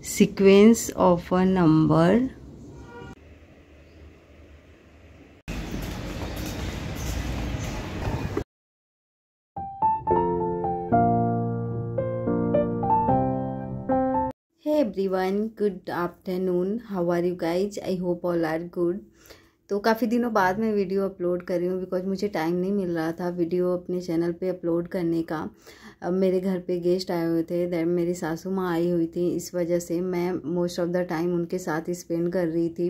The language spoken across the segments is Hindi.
sequence of a number. Hey everyone, good afternoon. How are you guys? I hope all are good. तो काफ़ी दिनों बाद मैं वीडियो अपलोड कर रही हूँ बिकॉज मुझे टाइम नहीं मिल रहा था वीडियो अपने चैनल पे अपलोड करने का। अब मेरे घर पे गेस्ट आए हुए थे, दैट मेरी सासू माँ आई हुई थी, इस वजह से मैं मोस्ट ऑफ द टाइम उनके साथ स्पेंड कर रही थी।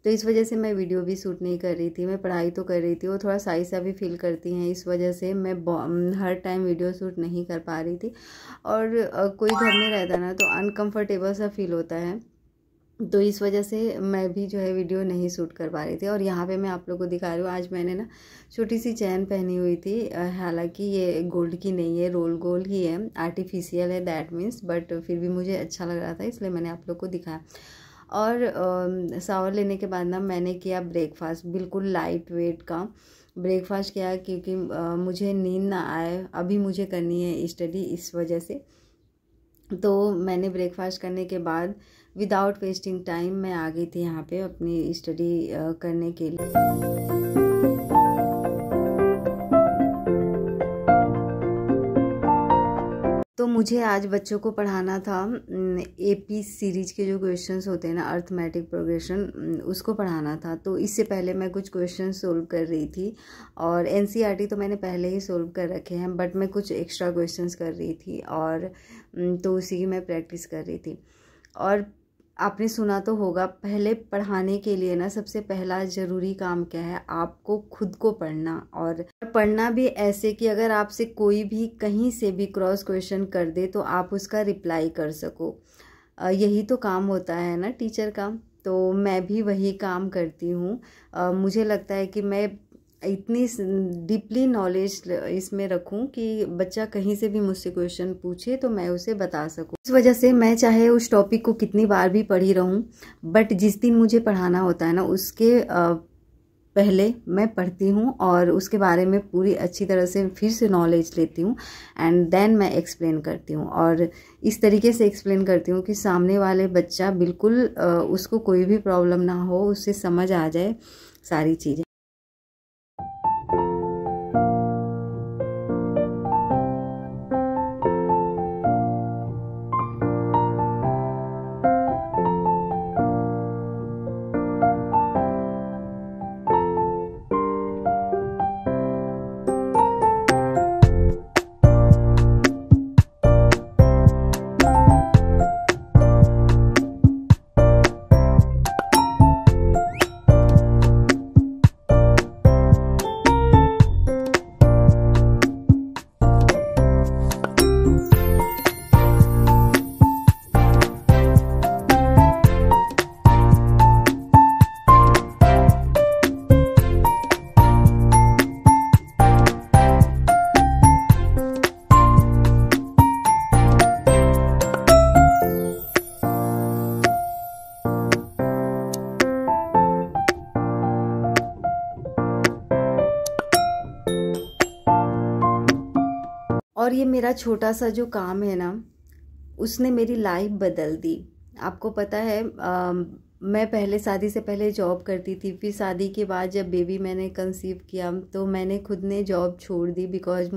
तो इस वजह से मैं वीडियो भी शूट नहीं कर रही थी। मैं पढ़ाई तो कर रही थी, वो थोड़ा साई सा भी फील करती हैं, इस वजह से मैं हर टाइम वीडियो शूट नहीं कर पा रही थी। और कोई घर में रहता है ना तो अनकम्फर्टेबल सा फील होता है, तो इस वजह से मैं भी जो है वीडियो नहीं शूट कर पा रही थी। और यहाँ पे मैं आप लोगों को दिखा रही हूँ, आज मैंने ना छोटी सी चैन पहनी हुई थी। हालांकि ये गोल्ड की नहीं है, रोल गोल्ड ही है, आर्टिफिशियल है दैट मीन्स, बट फिर भी मुझे अच्छा लग रहा था इसलिए मैंने आप लोग को दिखाया। और शावर लेने के बाद ना मैंने किया ब्रेकफास्ट, बिल्कुल लाइट वेट का ब्रेकफास्ट किया क्योंकि मुझे नींद ना आए, अभी मुझे करनी है स्टडी, इस वजह से। तो मैंने ब्रेकफास्ट करने के बाद विदाउट वेस्टिंग टाइम मैं आ गई थी यहाँ पे अपनी स्टडी करने के लिए। तो मुझे आज बच्चों को पढ़ाना था एपी सीरीज के जो क्वेश्चंस होते हैं ना, अर्थमेटिक प्रोग्रेशन, उसको पढ़ाना था। तो इससे पहले मैं कुछ क्वेश्चन सोल्व कर रही थी, और एनसीईआरटी तो मैंने पहले ही सोल्व कर रखे हैं, बट मैं कुछ एक्स्ट्रा क्वेश्चंस कर रही थी, और तो उसी की मैं प्रैक्टिस कर रही थी। और आपने सुना तो होगा, पहले पढ़ाने के लिए ना सबसे पहला ज़रूरी काम क्या है, आपको खुद को पढ़ना, और पढ़ना भी ऐसे कि अगर आपसे कोई भी कहीं से भी क्रॉस क्वेश्चन कर दे तो आप उसका रिप्लाई कर सको। यही तो काम होता है ना टीचर का। तो मैं भी वही काम करती हूँ। मुझे लगता है कि मैं इतनी डीपली नॉलेज इसमें रखूं कि बच्चा कहीं से भी मुझसे क्वेश्चन पूछे तो मैं उसे बता सकूं। इस वजह से मैं चाहे उस टॉपिक को कितनी बार भी पढ़ी रहूं, बट जिस दिन मुझे पढ़ाना होता है ना उसके पहले मैं पढ़ती हूँ और उसके बारे में पूरी अच्छी तरह से फिर से नॉलेज लेती हूँ, एंड देन मैं एक्सप्लेन करती हूँ। और इस तरीके से एक्सप्लेन करती हूँ कि सामने वाले बच्चा बिल्कुल उसको कोई भी प्रॉब्लम ना हो, उससे समझ आ जाए सारी चीज़ें। और ये मेरा छोटा सा जो काम है ना, उसने मेरी लाइफ बदल दी। आपको पता है मैं पहले शादी से पहले जॉब करती थी, फिर शादी के बाद जब बेबी मैंने कंसीव किया तो मैंने खुद ने जॉब छोड़ दी, बिकॉज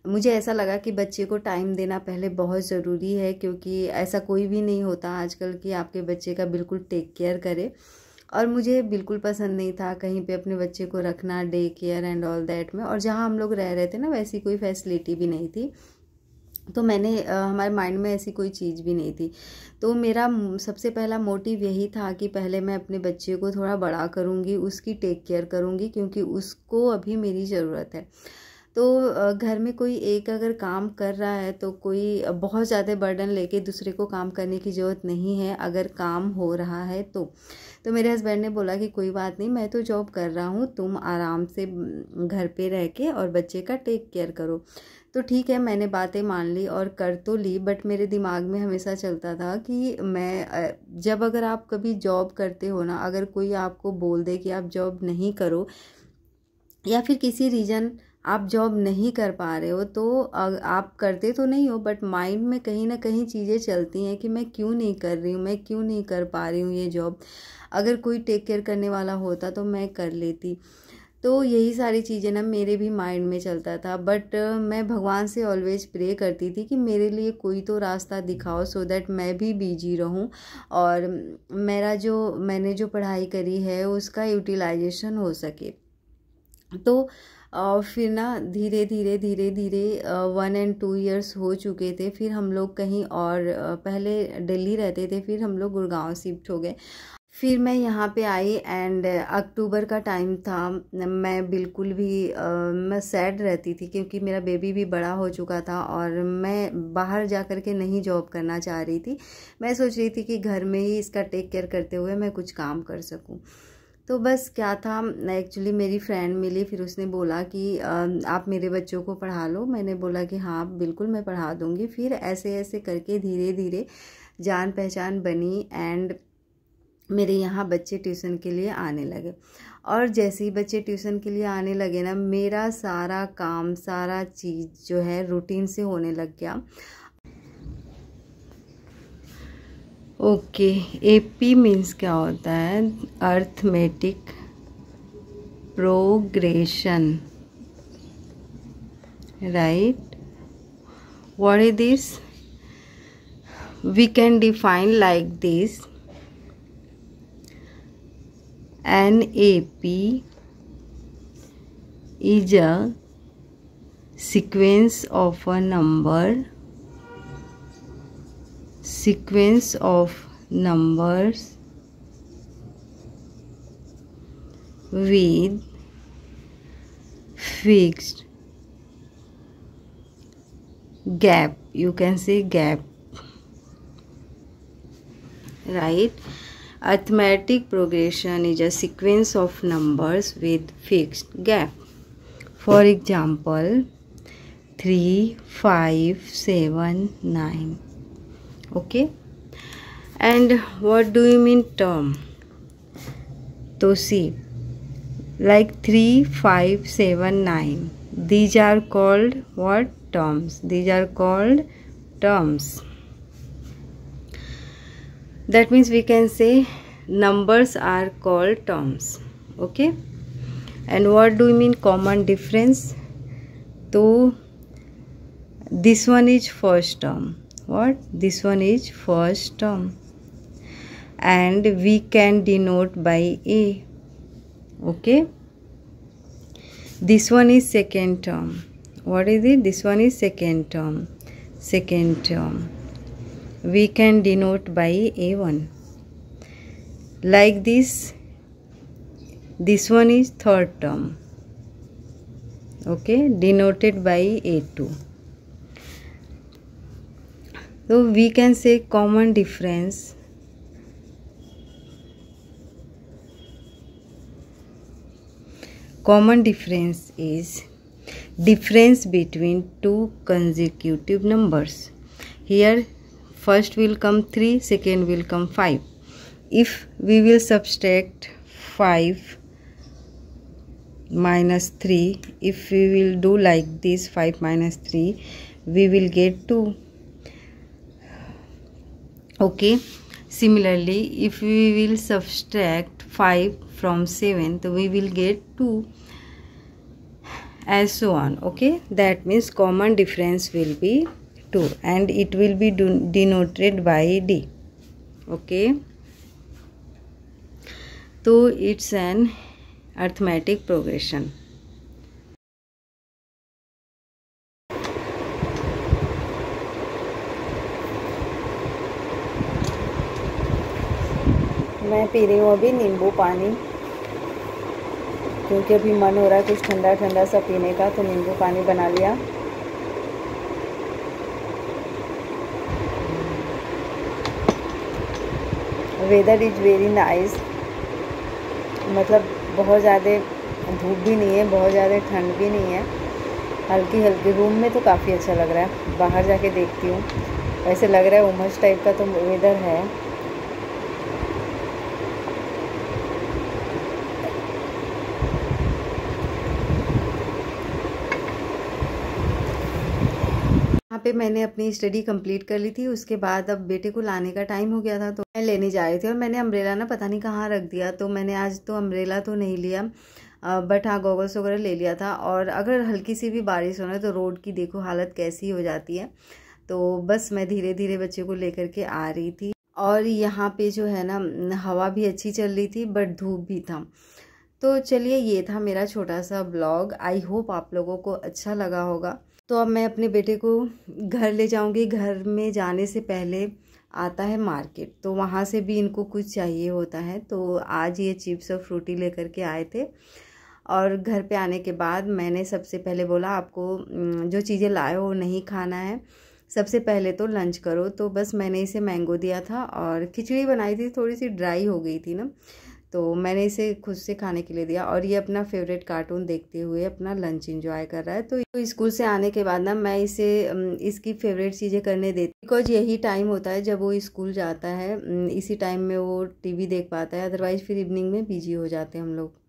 मुझे ऐसा लगा कि बच्चे को टाइम देना पहले बहुत ज़रूरी है, क्योंकि ऐसा कोई भी नहीं होता आजकल कि आपके बच्चे का बिल्कुल टेक केयर करे। और मुझे बिल्कुल पसंद नहीं था कहीं पे अपने बच्चे को रखना, day care and all that में। और जहाँ हम लोग रह रहे थे ना वैसी कोई फैसिलिटी भी नहीं थी, तो हमारे माइंड में ऐसी कोई चीज़ भी नहीं थी। तो मेरा सबसे पहला मोटिव यही था कि पहले मैं अपने बच्चे को थोड़ा बड़ा करूँगी, उसकी टेक केयर करूँगी, क्योंकि उसको अभी मेरी ज़रूरत है। तो घर में कोई एक अगर काम कर रहा है तो कोई बहुत ज़्यादा बर्डन लेके दूसरे को काम करने की ज़रूरत नहीं है, अगर काम हो रहा है तो मेरे हस्बैंड ने बोला कि कोई बात नहीं, मैं तो जॉब कर रहा हूँ, तुम आराम से घर पे रह के और बच्चे का टेक केयर करो। तो ठीक है, मैंने बातें मान ली और कर तो ली, बट मेरे दिमाग में हमेशा चलता था कि जब अगर आप कभी जॉब करते हो ना, अगर कोई आपको बोल दे कि आप जॉब नहीं करो, या फिर किसी रीज़न आप जॉब नहीं कर पा रहे हो तो आप करते तो नहीं हो, बट माइंड में कहीं ना कहीं चीज़ें चलती हैं कि मैं क्यों नहीं कर रही हूँ, मैं क्यों नहीं कर पा रही हूँ ये जॉब। अगर कोई टेक केयर करने वाला होता तो मैं कर लेती। तो यही सारी चीज़ें ना मेरे भी माइंड में चलता था, बट मैं भगवान से ऑलवेज प्रे करती थी कि मेरे लिए कोई तो रास्ता दिखाओ, सो दैट मैं भी बिजी रहूं और मैंने जो पढ़ाई करी है उसका यूटिलाइजेशन हो सके। तो फिर ना धीरे धीरे धीरे धीरे 1 और 2 ईयर्स हो चुके थे। फिर हम लोग कहीं और पहले दिल्ली रहते थे, फिर हम लोग गुड़गांव शिफ्ट हो गए। फिर मैं यहाँ पे आई एंड अक्टूबर का टाइम था। मैं बिल्कुल भी मैं सैड रहती थी क्योंकि मेरा बेबी भी बड़ा हो चुका था और मैं बाहर जा कर के नहीं जॉब करना चाह रही थी। मैं सोच रही थी कि घर में ही इसका टेक केयर करते हुए मैं कुछ काम कर सकूं। तो बस क्या था, एक्चुअली मेरी फ्रेंड मिली, फिर उसने बोला कि आप मेरे बच्चों को पढ़ा लो। मैंने बोला कि हाँ बिल्कुल मैं पढ़ा दूँगी। फिर ऐसे ऐसे करके धीरे धीरे जान पहचान बनी एंड मेरे यहाँ बच्चे ट्यूशन के लिए आने लगे। और जैसे ही बच्चे ट्यूशन के लिए आने लगे ना, मेरा सारा काम सारा चीज़ जो है रूटीन से होने लग गया। ओके, एपी मीन्स क्या होता है? Arithmetic progression, right? What is this? We can define like this: an AP is a sequence of numbers with fixed gap. You can say gap, right? Arithmetic progression is a sequence of numbers with fixed gap. For example, 3, 5, 7, 9. Okay? And what do you mean term? So see, like 3, 5, 7, 9. These are called what? Terms. These are called terms. That means we can say numbers are called terms. Okay? And what do you mean common difference? So this one is first term. What? This one is first term and we can denote by A. Okay? This one is second term. What is it? This one is second term. Second term we can denote by A1. Like this one is third term. Okay, denoted by A2. So we can say common difference. Common difference is difference between two consecutive numbers. Here first will come 3, second will come 5. If we will subtract 5 minus 3, if we will do like this 5 minus 3, we will get 2. Okay, similarly if we will subtract 5 from 7, so we will get 2, as so on. Okay, that means common difference will be 2 and it will be denoted by D. Okay, so it's an arithmetic progression. मैं पी रही हूँ अभी नींबू पानी क्योंकि अभी मन हो रहा है कुछ ठंडा ठंडा सा पीने का, तो नींबू पानी बना लिया। वेदर इज़ वेरी नाइस, मतलब बहुत ज़्यादा धूप भी नहीं है, बहुत ज़्यादा ठंड भी नहीं है, हल्की हल्की। रूम में तो काफ़ी अच्छा लग रहा है, बाहर जाके देखती हूँ। ऐसे लग रहा है उमस टाइप का तो वेदर है। पे मैंने अपनी स्टडी कंप्लीट कर ली थी। उसके बाद अब बेटे को लाने का टाइम हो गया था तो मैं लेने जा रही थी, और मैंने अम्ब्रेला ना पता नहीं कहाँ रख दिया। तो मैंने आज तो अम्ब्रेला तो नहीं लिया, बट हाँ गॉगल्स वगैरह ले लिया था। और अगर हल्की सी भी बारिश हो ना तो रोड की देखो हालत कैसी हो जाती है। तो बस मैं धीरे धीरे बच्चे को लेकर के आ रही थी, और यहाँ पे जो है ना हवा भी अच्छी चल रही थी बट धूप भी था। तो चलिए, ये था मेरा छोटा सा ब्लॉग। आई होप आप लोगों को अच्छा लगा होगा। तो अब मैं अपने बेटे को घर ले जाऊंगी। घर में जाने से पहले आता है मार्केट, तो वहाँ से भी इनको कुछ चाहिए होता है। तो आज ये चिप्स और फ्रूटी लेकर के आए थे, और घर पे आने के बाद मैंने सबसे पहले बोला आपको जो चीज़ें लाए हो वो नहीं खाना है, सबसे पहले तो लंच करो। तो बस मैंने इसे मैंगो दिया था और खिचड़ी बनाई थी, थोड़ी सी ड्राई हो गई थी ना, तो मैंने इसे खुद से खाने के लिए दिया। और ये अपना फेवरेट कार्टून देखते हुए अपना लंच एंजॉय कर रहा है। तो स्कूल से आने के बाद ना मैं इसे इसकी फेवरेट चीज़ें करने देती, बिकॉज यही टाइम होता है जब वो स्कूल जाता है। इसी टाइम में वो टीवी देख पाता है, अदरवाइज फिर इवनिंग में बिजी हो जाते हैं हम लोग।